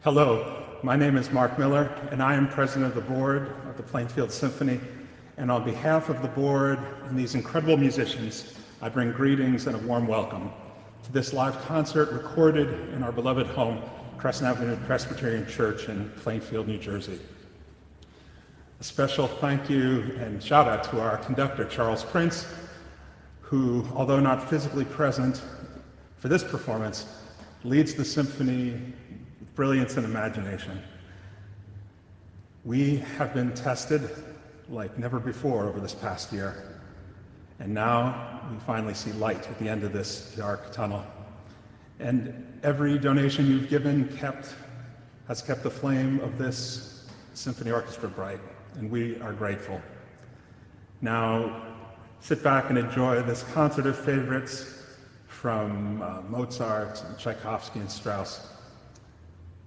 Hello, my name is Mark Miller, and I am president of the board of the Plainfield Symphony. And on behalf of the board and these incredible musicians, I bring greetings and a warm welcome to this live concert recorded in our beloved home, Crescent Avenue Presbyterian Church in Plainfield, New Jersey. A special thank you and shout out to our conductor, Charles Prince, who, although not physically present for this performance, leads the symphony with brilliance and imagination. We have been tested like never before over this past year, and now we finally see light at the end of this dark tunnel. And every donation you've given has kept the flame of this symphony orchestra bright, and we are grateful. Now, sit back and enjoy this concert of favorites from Mozart and Tchaikovsky and Strauss,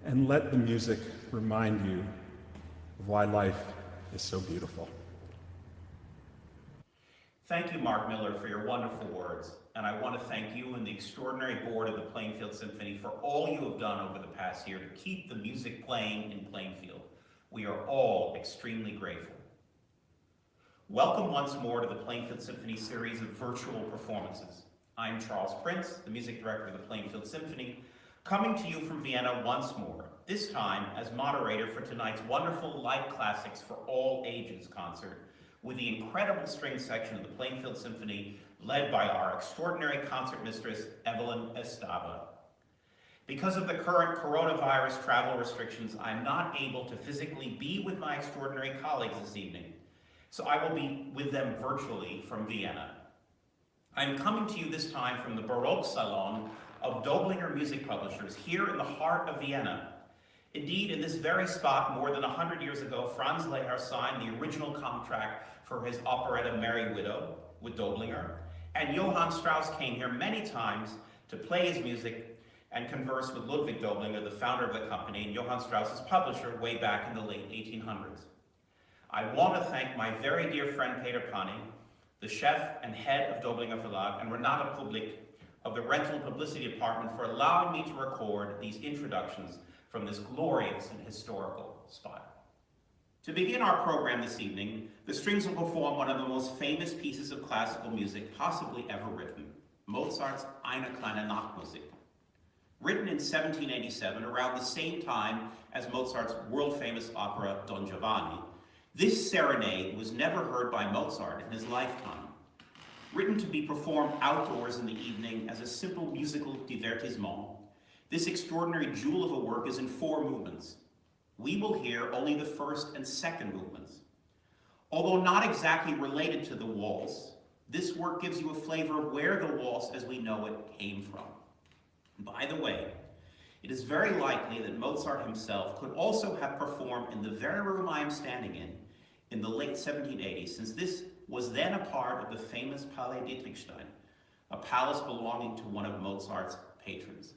and let the music remind you of why life is so beautiful. Thank you, Mark Miller, for your wonderful words. And I want to thank you and the extraordinary board of the Plainfield Symphony for all you have done over the past year to keep the music playing in Plainfield. We are all extremely grateful. Welcome once more to the Plainfield Symphony series of virtual performances. I'm Charles Prince, the music director of the Plainfield Symphony, coming to you from Vienna once more, this time as moderator for tonight's wonderful Light Classics for All Ages concert with the incredible string section of the Plainfield Symphony led by our extraordinary concert mistress, Evelyn Estava. Because of the current coronavirus travel restrictions, I'm not able to physically be with my extraordinary colleagues this evening, so I will be with them virtually from Vienna. I'm coming to you this time from the Baroque Salon of Doblinger Music Publishers here in the heart of Vienna. Indeed, in this very spot, more than 100 years ago, Franz Lehár signed the original contract for his operetta Merry Widow with Doblinger, and Johann Strauss came here many times to play his music and converse with Ludwig Doblinger, the founder of the company, and Johann Strauss's publisher way back in the late 1800s. I want to thank my very dear friend Peter Pani, the chef and head of Doblinger Verlag, and Renata Publik of the Rental Publicity Department for allowing me to record these introductions from this glorious and historical spot. To begin our program this evening, the strings will perform one of the most famous pieces of classical music possibly ever written, Mozart's Eine kleine Nachtmusik. Written in 1787, around the same time as Mozart's world-famous opera Don Giovanni, this serenade was never heard by Mozart in his lifetime. Written to be performed outdoors in the evening as a simple musical divertissement, this extraordinary jewel of a work is in 4 movements. We will hear only the first and second movements. Although not exactly related to the waltz, this work gives you a flavor of where the waltz as we know it came from. By the way, it is very likely that Mozart himself could also have performed in the very room I am standing in the late 1780s, since this was then a part of the famous Palais Dietrichstein, a palace belonging to one of Mozart's patrons.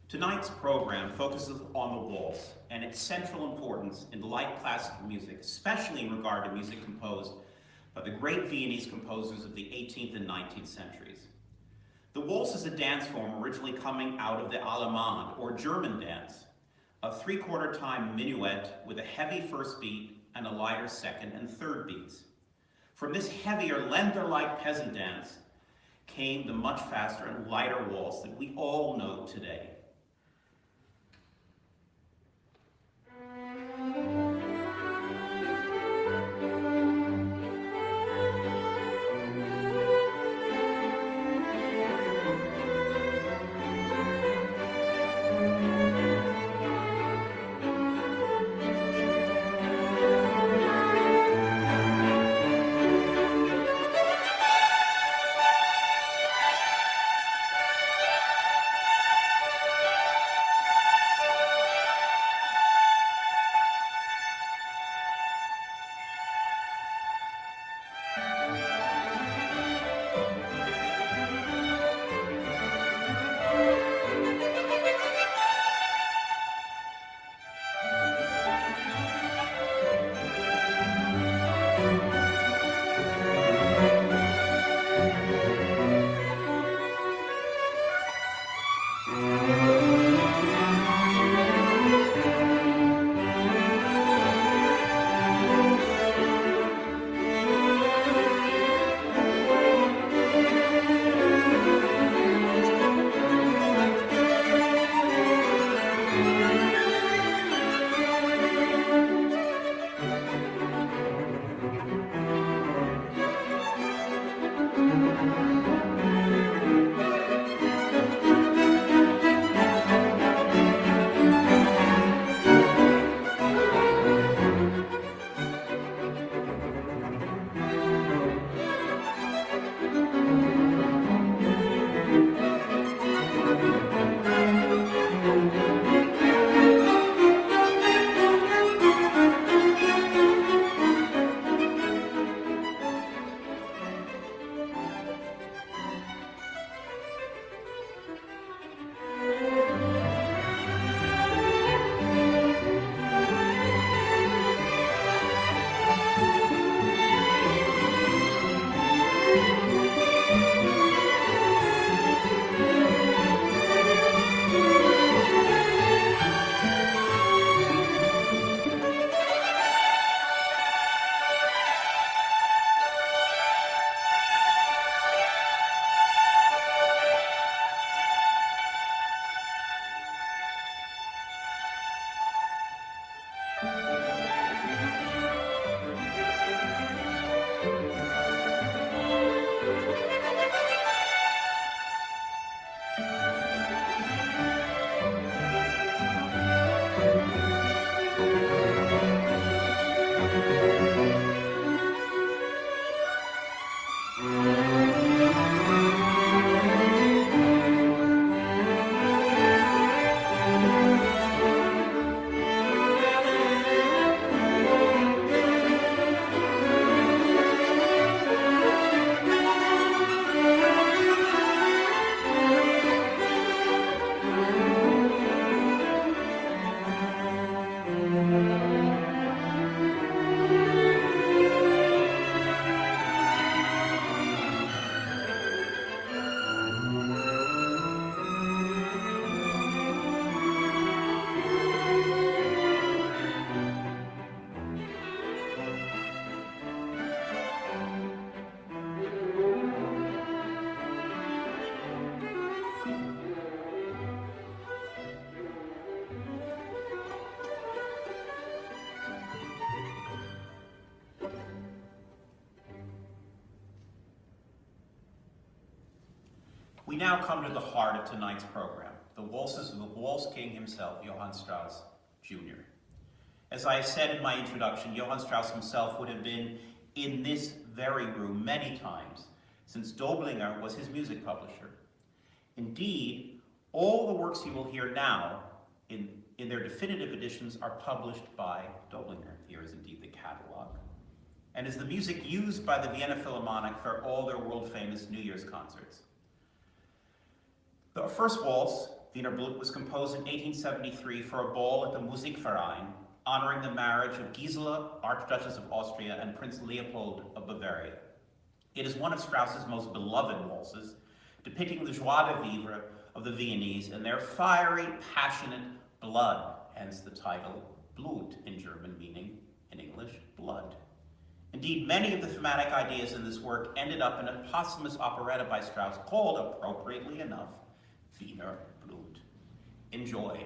Tonight's program focuses on the waltz and its central importance in light classical music, especially in regard to music composed by the great Viennese composers of the 18th and 19th centuries. The waltz is a dance form originally coming out of the Allemande, or German dance, a three-quarter time minuet with a heavy first beat and a lighter second and third beats. From this heavier Länder-like peasant dance came the much faster and lighter waltz that we all know today. We now come to the heart of tonight's program, the waltzes of the waltz king himself, Johann Strauss Jr. As I said in my introduction, Johann Strauss himself would have been in this very room many times, since Doblinger was his music publisher. Indeed, all the works you will hear now in their definitive editions are published by Doblinger. Here is indeed the catalog, and is the music used by the Vienna Philharmonic for all their world-famous New Year's concerts. The first waltz Wiener Blut was composed in 1873 for a ball at the Musikverein, honoring the marriage of Gisela, Archduchess of Austria, and Prince Leopold of Bavaria. It is one of Strauss's most beloved waltzes, depicting the joie de vivre of the Viennese and their fiery, passionate blood, hence the title Blut in German, meaning, in English, blood. Indeed, many of the thematic ideas in this work ended up in a posthumous operetta by Strauss called, appropriately enough, Wiener Blut. Enjoy.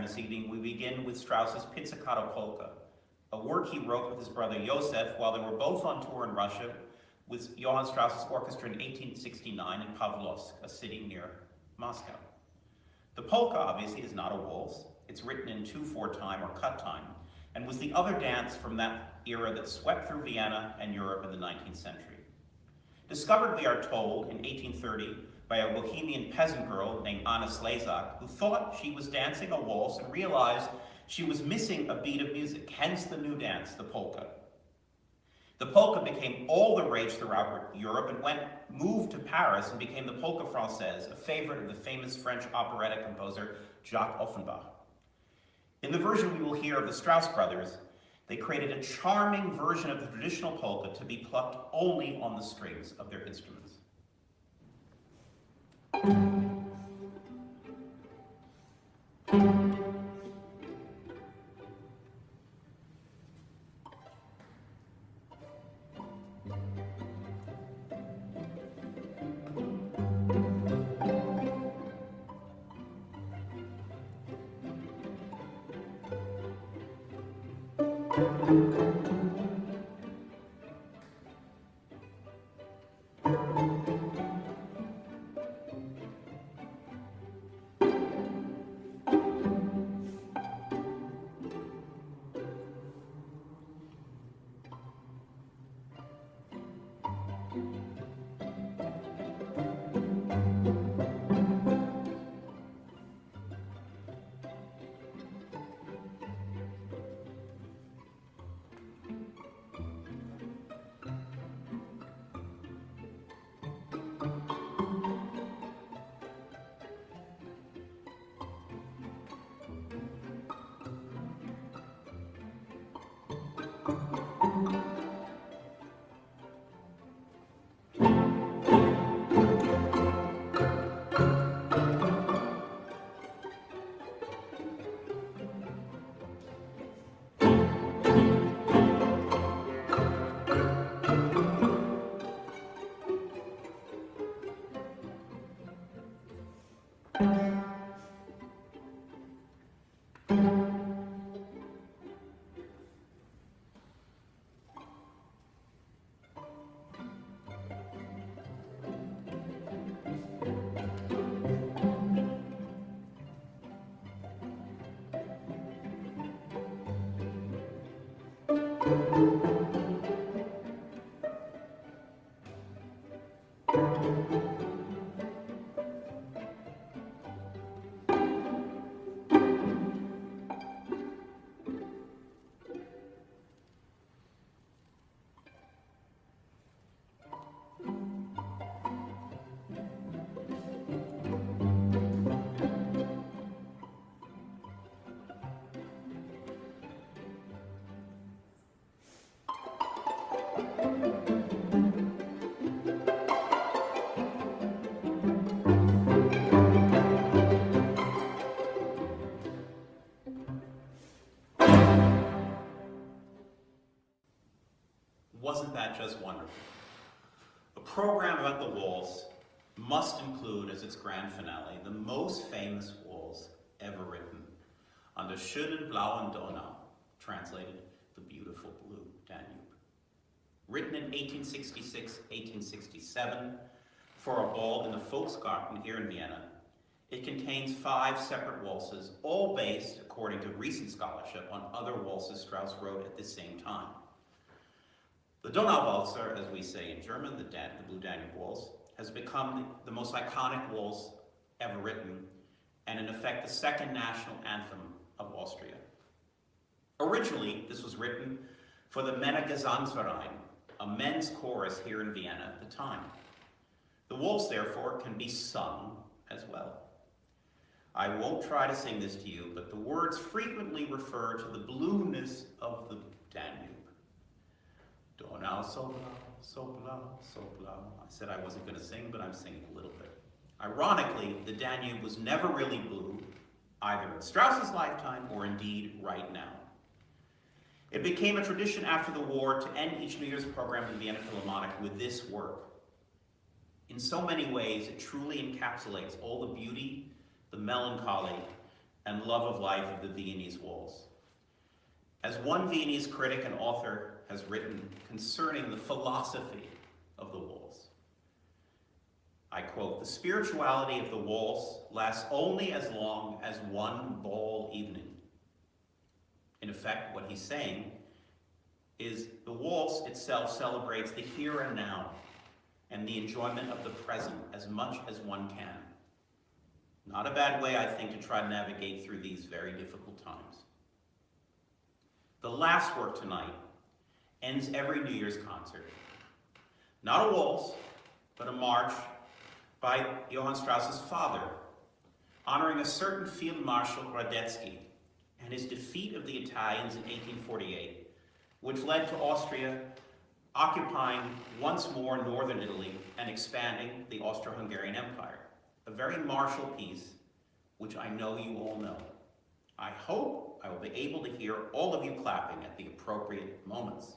program this evening, we begin with Strauss's Pizzicato Polka, a work he wrote with his brother Josef while they were both on tour in Russia with Johann Strauss's orchestra in 1869 in Pavlovsk, a city near Moscow. The polka, obviously, is not a waltz. It's written in 2/4 time or cut time, and was the other dance from that era that swept through Vienna and Europe in the 19th century. Discovered, we are told, in 1830 by a Bohemian peasant girl named Anna Slezak, who thought she was dancing a waltz and realized she was missing a beat of music, hence the new dance, the polka. The polka became all the rage throughout Europe and moved to Paris and became the polka française, a favorite of the famous French operatic composer Jacques Offenbach. In the version we will hear of the Strauss brothers, they created a charming version of the traditional polka to be plucked only on the strings of their instruments. Wasn't that just wonderful? A program about the waltz must include as its grand finale the most famous waltz ever written, on der schönen blauen Donau, translated, the beautiful blue Danube. Written in 1866-1867 for a ball in the Volksgarten here in Vienna, it contains 5 separate waltzes, all based, according to recent scholarship, on other waltzes Strauss wrote at the same time. The Donauwalzer, as we say in German, the Blue Danube Waltz, has become the most iconic waltz ever written, and in effect the second national anthem of Austria. Originally, this was written for the Männergesangsverein, a men's chorus here in Vienna at the time. The waltz, therefore, can be sung as well. I won't try to sing this to you, but the words frequently refer to the blueness of the Danube. Donau, so blau, so blau, so blau. I said I wasn't going to sing, but I'm singing a little bit. Ironically, the Danube was never really blue, either in Strauss's lifetime or indeed right now. It became a tradition after the war to end each New Year's program in the Vienna Philharmonic with this work. In so many ways, it truly encapsulates all the beauty, the melancholy, and love of life of the Viennese waltz. As one Viennese critic and author has written concerning the philosophy of the waltz, I quote, "The spirituality of the waltz lasts only as long as one ball evening." In effect, what he's saying is the waltz itself celebrates the here and now and the enjoyment of the present as much as one can. Not a bad way, I think, to try to navigate through these very difficult times. The last work tonight ends every New Year's concert. Not a waltz, but a march by Johann Strauss's father, honoring a certain Field Marshal Radetzky and his defeat of the Italians in 1848, which led to Austria occupying once more northern Italy and expanding the Austro-Hungarian Empire. A very martial piece, which I know you all know. I hope I will be able to hear all of you clapping at the appropriate moments.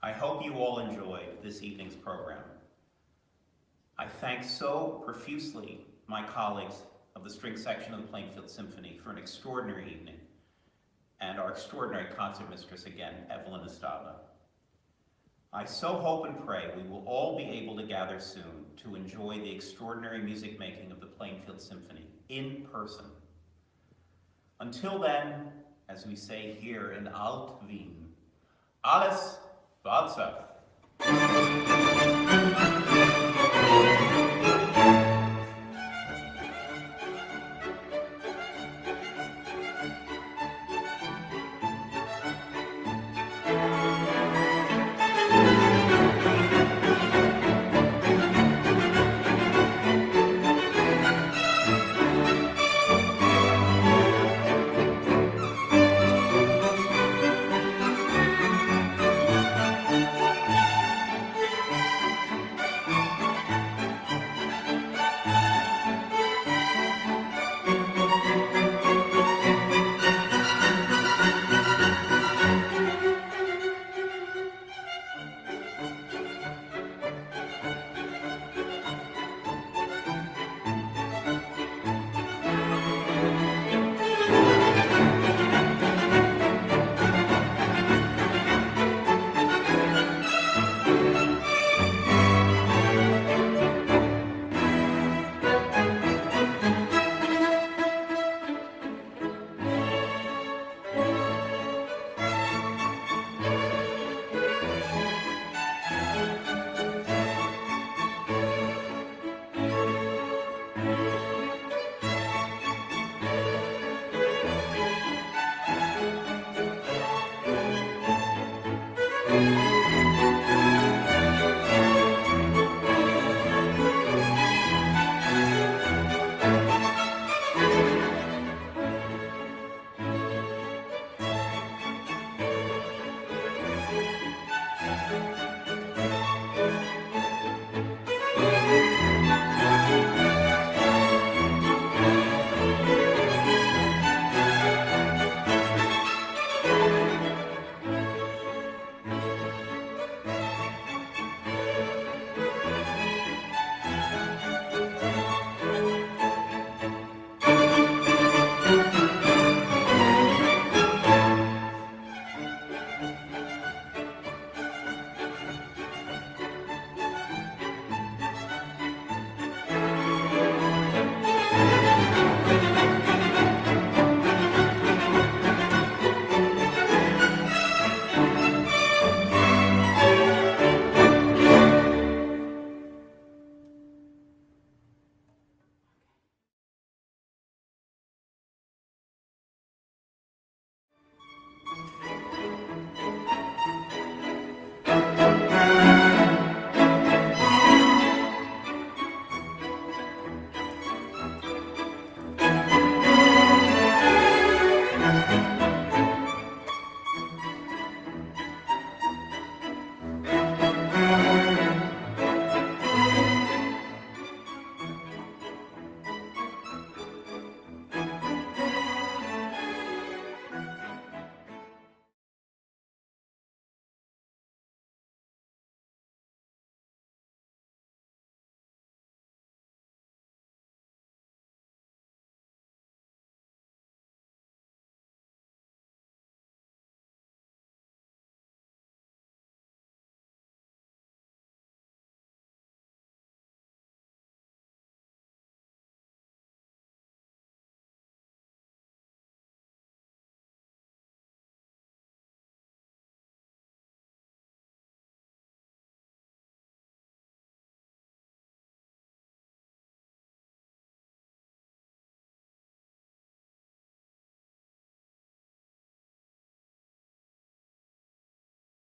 I hope you all enjoyed this evening's program. I thank so profusely my colleagues of the string section of the Plainfield Symphony for an extraordinary evening, and our extraordinary concert mistress again, Evelyn Estrada. I so hope and pray we will all be able to gather soon to enjoy the extraordinary music making of the Plainfield Symphony in person. Until then, as we say here in Alt-Wien, alles Walzer.